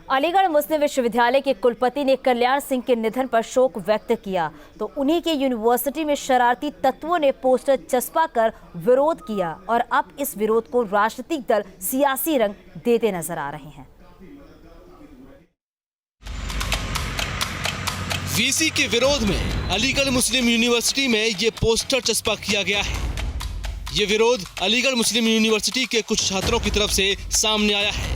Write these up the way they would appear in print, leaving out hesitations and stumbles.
अलीगढ़ मुस्लिम विश्वविद्यालय के कुलपति ने कल्याण सिंह के निधन पर शोक व्यक्त किया तो उन्हीं के यूनिवर्सिटी में शरारती तत्वों ने पोस्टर चस्पा कर विरोध किया और अब इस विरोध को राजनीतिक दल सियासी रंग देते नजर आ रहे हैं। वीसी के विरोध में अलीगढ़ मुस्लिम यूनिवर्सिटी में ये पोस्टर चस्पा किया गया है। ये विरोध अलीगढ़ मुस्लिम यूनिवर्सिटी के कुछ छात्रों की तरफ से सामने आया है।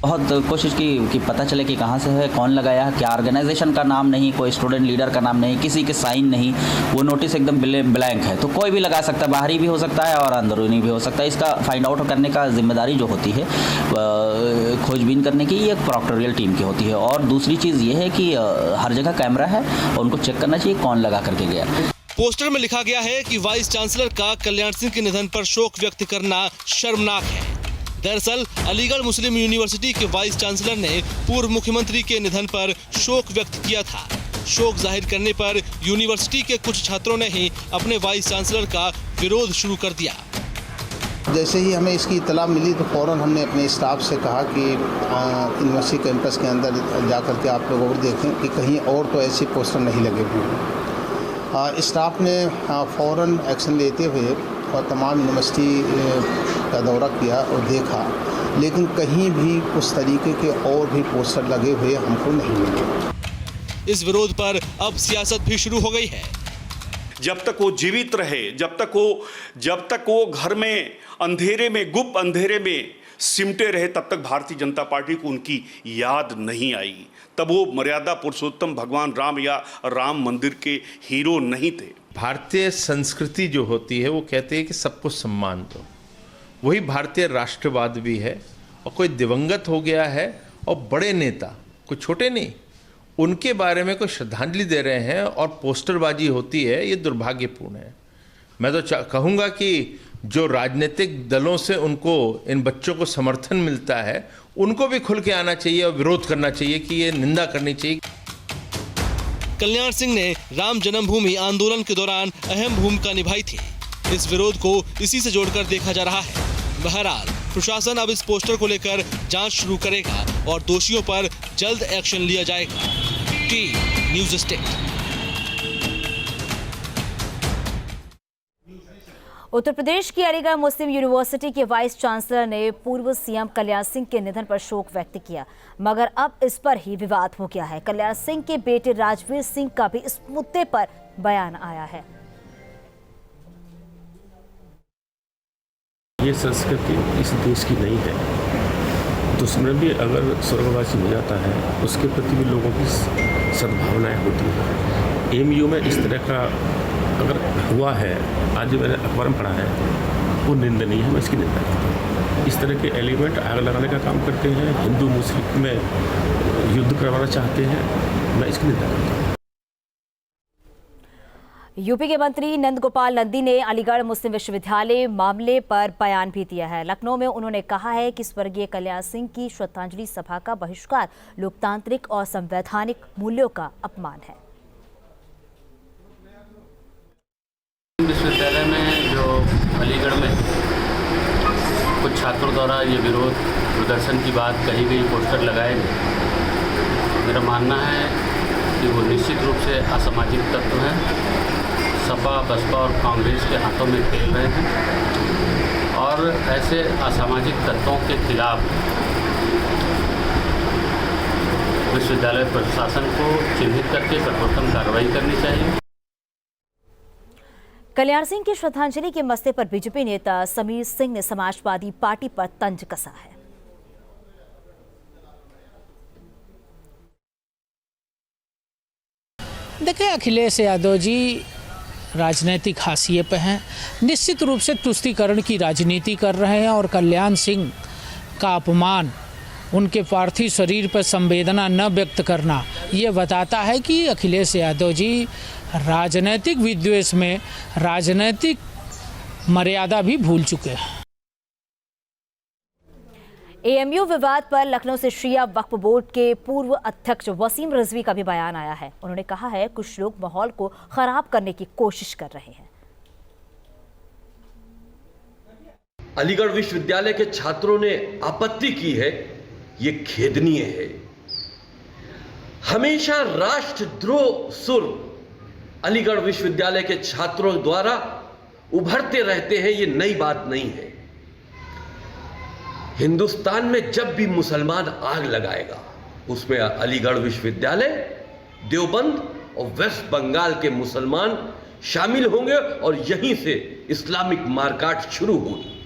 बहुत कोशिश की कि पता चले कि कहाँ से है, कौन लगाया है, क्या ऑर्गेनाइजेशन का नाम नहीं, कोई स्टूडेंट लीडर का नाम नहीं, किसी के साइन नहीं, वो नोटिस एकदम ब्लैंक है। तो कोई भी लगा सकता है, बाहरी भी हो सकता है और अंदरूनी भी हो सकता है। इसका फाइंड आउट करने का जिम्मेदारी जो होती है खोजबीन करने की ये प्रॉक्टोरियल टीम की होती है। और दूसरी चीज़ ये है कि हर जगह कैमरा है और उनको चेक करना चाहिए कौन लगा करके गया। पोस्टर में लिखा गया है कि वाइस चांसलर का कल्याण सिंह के निधन पर शोक व्यक्त करना शर्मनाक है। दरअसल अलीगढ़ मुस्लिम यूनिवर्सिटी के वाइस चांसलर ने पूर्व मुख्यमंत्री के निधन पर शोक व्यक्त किया था। शोक जाहिर करने पर यूनिवर्सिटी के कुछ छात्रों ने ही अपने वाइस चांसलर का विरोध शुरू कर दिया। जैसे ही हमें इसकी इत्तला मिली तो फ़ौरन हमने अपने स्टाफ से कहा कि यूनिवर्सिटी कैंपस के अंदर जाकर के आप लोग और देखें कि कहीं और तो ऐसे पोस्टर नहीं लगे हुए हैं। स्टाफ ने फ़ौरन एक्शन लेते हुए और तमाम यूनिवर्सिटी का दौरा किया और देखा, लेकिन कहीं भी उस तरीके के और भी पोस्टर लगे हुए हमको नहीं मिले। इस विरोध पर अब सियासत भी शुरू हो गई है। जब तक वो जीवित रहे, जब तक वो घर में अंधेरे में, गुप्त अंधेरे में सिमटे रहे, तब तक भारतीय जनता पार्टी को उनकी याद नहीं आई। तब वो मर्यादा पुरुषोत्तम भगवान राम या राम मंदिर के हीरो नहीं थे। भारतीय संस्कृति जो होती है वो कहते हैं कि सबको सम्मान दो। वही भारतीय राष्ट्रवाद भी है। और कोई दिवंगत हो गया है और बड़े नेता, कोई छोटे नहीं, उनके बारे में कोई श्रद्धांजलि दे रहे हैं और पोस्टरबाजी होती है, ये दुर्भाग्यपूर्ण है। मैं तो कहूँगा कि जो राजनीतिक दलों से उनको, इन बच्चों को समर्थन मिलता है, उनको भी खुल के आना चाहिए और विरोध करना चाहिए कि ये निंदा करनी चाहिए। कल्याण सिंह ने राम जन्मभूमि आंदोलन के दौरान अहम भूमिका निभाई थी। इस विरोध को इसी से जोड़कर देखा जा रहा है। बहरहाल प्रशासन अब इस पोस्टर को लेकर जांच शुरू करेगा और दोषियों पर जल्द एक्शन लिया जाएगा। T news state. Uttar Pradesh की अलीगढ़ मुस्लिम यूनिवर्सिटी के वाइस चांसलर ने पूर्व सीएम कल्याण सिंह के निधन पर शोक व्यक्त किया, मगर अब इस पर ही विवाद हो गया है। कल्याण सिंह के बेटे राजवीर सिंह का भी इस मुद्दे पर बयान आया है। ये संस्कृति इस देश की नहीं है। दुश्मन भी अगर स्वर्गवासी हो जाता है, उसके प्रति भी लोगों की सद्भावनाएं होती हैं। एमयू में इस तरह का अगर हुआ है, आज मैंने अखबार में पढ़ा है, वो निंदनीय है। मैं इसकी निंदा करता हूँ। इस तरह के एलिमेंट आग लगाने का काम करते हैं, हिंदू मुस्लिम में युद्ध करवाना चाहते हैं, मैं इसकी निंदा करता हूँ। यूपी के मंत्री नंद गोपाल नंदी ने अलीगढ़ मुस्लिम विश्वविद्यालय मामले पर बयान भी दिया है। लखनऊ में उन्होंने कहा है कि स्वर्गीय कल्याण सिंह की श्रद्धांजलि सभा का बहिष्कार लोकतांत्रिक और संवैधानिक मूल्यों का अपमान है। विश्वविद्यालय में जो अलीगढ़ में कुछ छात्रों द्वारा ये विरोध प्रदर्शन की बात कही गई, पोस्टर लगाए गए, मेरा मानना है कि वो निश्चित रूप से असामाजिक तत्व हैं। सपा, बसपा और कांग्रेस के हाथों में खेल रहे हैं और ऐसे असामाजिक तत्वों के खिलाफ विश्वविद्यालय प्रशासन को चिन्हित करके कठोरतम कार्रवाई करनी चाहिए। कल्याण सिंह की श्रद्धांजलि के मसले पर बीजेपी नेता समीर सिंह ने समाजवादी पार्टी पर तंज कसा है। देखिए, अखिलेश यादव जी राजनीतिक हाशिए पे हैं, निश्चित रूप से तुष्टीकरण की राजनीति कर रहे हैं और कल्याण सिंह का अपमान, उनके पार्थिव शरीर पर संवेदना न व्यक्त करना, ये बताता है कि अखिलेश यादव जी राजनीतिक विद्वेष में राजनीतिक मर्यादा भी भूल चुके हैं। एएमयू विवाद पर लखनऊ से शिया वक्फ बोर्ड के पूर्व अध्यक्ष वसीम रिजवी का भी बयान आया है। उन्होंने कहा है कुछ लोग माहौल को खराब करने की कोशिश कर रहे हैं। अलीगढ़ विश्वविद्यालय के छात्रों ने आपत्ति की है, ये खेदनीय है। हमेशा राष्ट्रद्रोह सुर अलीगढ़ विश्वविद्यालय के छात्रों द्वारा उभरते रहते हैं, ये नई बात नहीं है। हिंदुस्तान में जब भी मुसलमान आग लगाएगा उसमें अलीगढ़ विश्वविद्यालय, देवबंद और वेस्ट बंगाल के मुसलमान शामिल होंगे और यहीं से इस्लामिक मारकाट शुरू होगी।